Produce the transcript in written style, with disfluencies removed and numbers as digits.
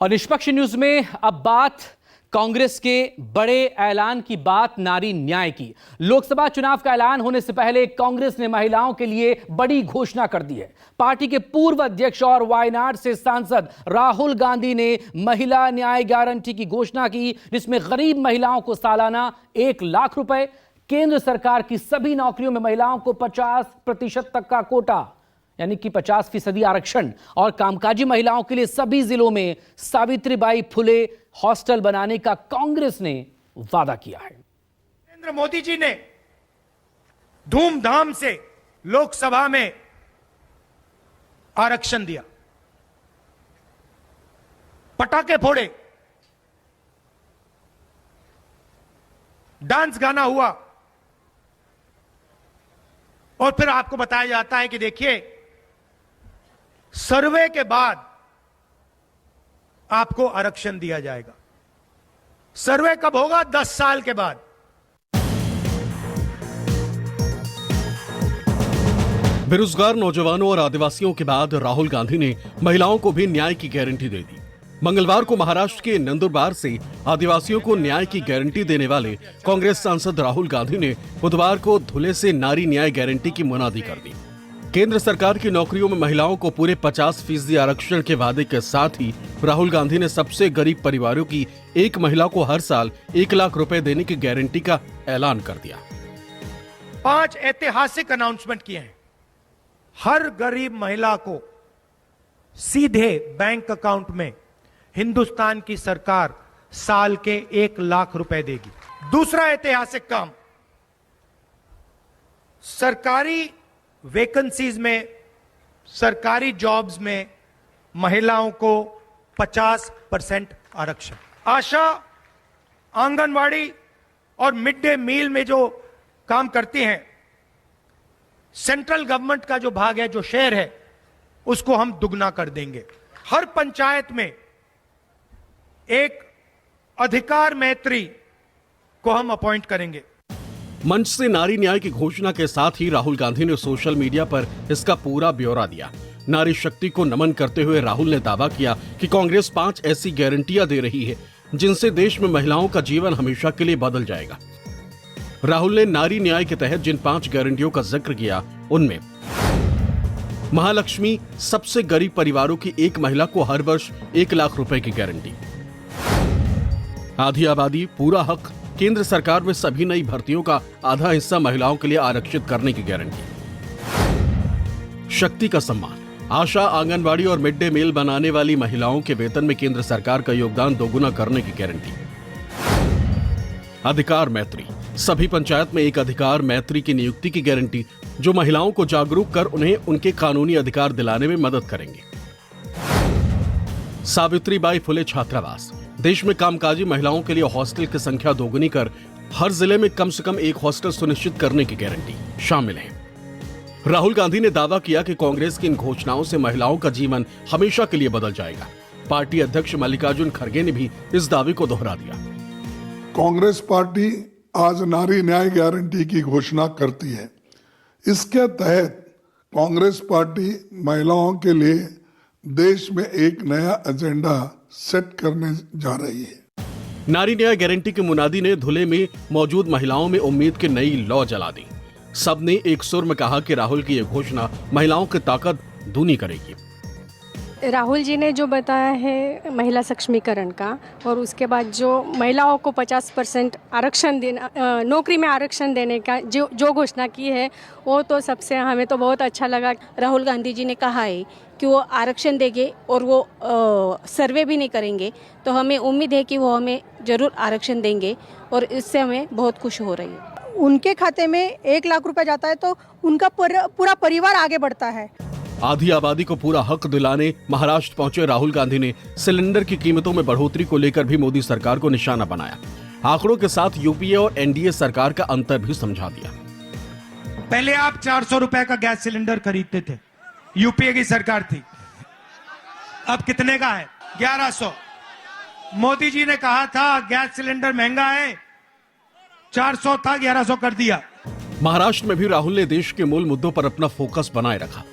और निष्पक्ष न्यूज में अब बात कांग्रेस के बड़े ऐलान की बात नारी न्याय की। लोकसभा चुनाव का ऐलान होने से पहले कांग्रेस ने महिलाओं के लिए बड़ी घोषणा कर दी है। पार्टी के पूर्व अध्यक्ष और वायनाड से सांसद राहुल गांधी ने महिला न्याय गारंटी की घोषणा की, जिसमें गरीब महिलाओं को सालाना 1 लाख रुपए, केंद्र सरकार की सभी नौकरियों में महिलाओं को 50% तक का कोटा यानी कि 50% आरक्षण और कामकाजी महिलाओं के लिए सभी जिलों में सावित्रीबाई फुले हॉस्टल बनाने का कांग्रेस ने वादा किया है। नरेंद्र मोदी जी ने धूमधाम से लोकसभा में आरक्षण दिया, पटाखे फोड़े, डांस गाना हुआ और फिर आपको बताया जाता है कि देखिए सर्वे के बाद आपको आरक्षण दिया जाएगा। सर्वे कब होगा? 10 साल के बाद। बेरोजगार नौजवानों और आदिवासियों के बाद राहुल गांधी ने महिलाओं को भी न्याय की गारंटी दे दी। मंगलवार को महाराष्ट्र के नंदुरबार से आदिवासियों को न्याय की गारंटी देने वाले कांग्रेस सांसद राहुल गांधी ने बुधवार को धुले से नारी न्याय गारंटी की मुनादी कर दी। केंद्र सरकार की नौकरियों में महिलाओं को पूरे 50% आरक्षण के वादे के साथ ही राहुल गांधी ने सबसे गरीब परिवारों की एक महिला को हर साल 1 लाख रुपए देने की गारंटी का ऐलान कर दिया। 5 ऐतिहासिक अनाउंसमेंट किए हैं। हर गरीब महिला को सीधे बैंक अकाउंट में हिंदुस्तान की सरकार साल के 1 लाख रुपए देगी। दूसरा ऐतिहासिक काम, सरकारी वैकेंसीज में, सरकारी जॉब्स में महिलाओं को 50% आरक्षण। आशा, आंगनवाड़ी और मिड डे मील में जो काम करती हैं, सेंट्रल गवर्नमेंट का जो भाग है, जो शेयर है, उसको हम दुगना कर देंगे। हर पंचायत में एक अधिकार मैत्री को हम अपॉइंट करेंगे। मंच से नारी न्याय की घोषणा के साथ ही राहुल गांधी ने सोशल मीडिया पर इसका पूरा ब्यौरा दिया। नारी शक्ति को नमन करते हुए राहुल ने दावा किया कि कांग्रेस 5 ऐसी गारंटियां दे रही है जिनसे देश में महिलाओं का जीवन हमेशा के लिए बदल जाएगा। राहुल ने नारी न्याय के तहत जिन 5 गारंटियों का जिक्र किया, उनमें महालक्ष्मी, सबसे गरीब परिवारों की एक महिला को हर वर्ष 1 लाख रुपए की गारंटी, आधी आबादी पूरा हक, केंद्र सरकार में सभी नई भर्तियों का आधा हिस्सा महिलाओं के लिए आरक्षित करने की गारंटी, शक्ति का सम्मान, आशा, आंगनवाड़ी और मिड डे मील बनाने वाली महिलाओं के वेतन में केंद्र सरकार का योगदान दोगुना करने की गारंटी, अधिकार मैत्री, सभी पंचायत में एक अधिकार मैत्री की नियुक्ति की गारंटी जो महिलाओं को जागरूक कर उन्हें उनके कानूनी अधिकार दिलाने में मदद करेंगे, सावित्रीबाई फुले छात्रावास, देश में कामकाजी महिलाओं के लिए हॉस्टल की संख्या दोगुनी कर हर जिले में कम से कम एक हॉस्टल सुनिश्चित करने की गारंटी शामिल है। राहुल गांधी ने दावा किया कि कांग्रेस की इन घोषणाओं से महिलाओं का जीवन हमेशा के लिए बदल जाएगा। पार्टी अध्यक्ष मल्लिकार्जुन खड़गे ने भी इस दावे को दोहरा दिया। कांग्रेस पार्टी आज नारी न्याय गारंटी की घोषणा करती है। इसके तहत कांग्रेस पार्टी महिलाओं के लिए देश में एक नया एजेंडा सेट करने जा रही है। नारी न्याय गारंटी की मुनादी ने धुले में मौजूद महिलाओं में उम्मीद की नई लौ जला दी। सबने एक सुर में कहा कि राहुल की यह घोषणा महिलाओं की ताकत दूनी करेगी। राहुल जी ने जो बताया है महिला सक्षमीकरण का, और उसके बाद जो महिलाओं को 50% आरक्षण देना, नौकरी में आरक्षण देने का जो घोषणा की है, वो तो सबसे हमें तो बहुत अच्छा लगा। राहुल गांधी जी ने कहा है कि वो आरक्षण देंगे और वो सर्वे भी नहीं करेंगे, तो हमें उम्मीद है कि वो हमें ज़रूर आरक्षण देंगे और इससे हमें बहुत खुश हो रही है। उनके खाते में 1 लाख रुपए जाता है तो उनका पूरा परिवार आगे बढ़ता है। आधी आबादी को पूरा हक दिलाने महाराष्ट्र पहुंचे राहुल गांधी ने सिलेंडर की कीमतों में बढ़ोतरी को लेकर भी मोदी सरकार को निशाना बनाया। आंकड़ों के साथ यूपीए और एनडीए सरकार का अंतर भी समझा दिया। पहले आप 400 रुपए का गैस सिलेंडर खरीदते थे, यूपीए की सरकार थी। अब कितने का है? 1100। मोदी जी ने कहा था गैस सिलेंडर महंगा है, 400 था, 1100 कर दिया। महाराष्ट्र में भी राहुल ने देश के मूल मुद्दों पर अपना फोकस बनाए रखा।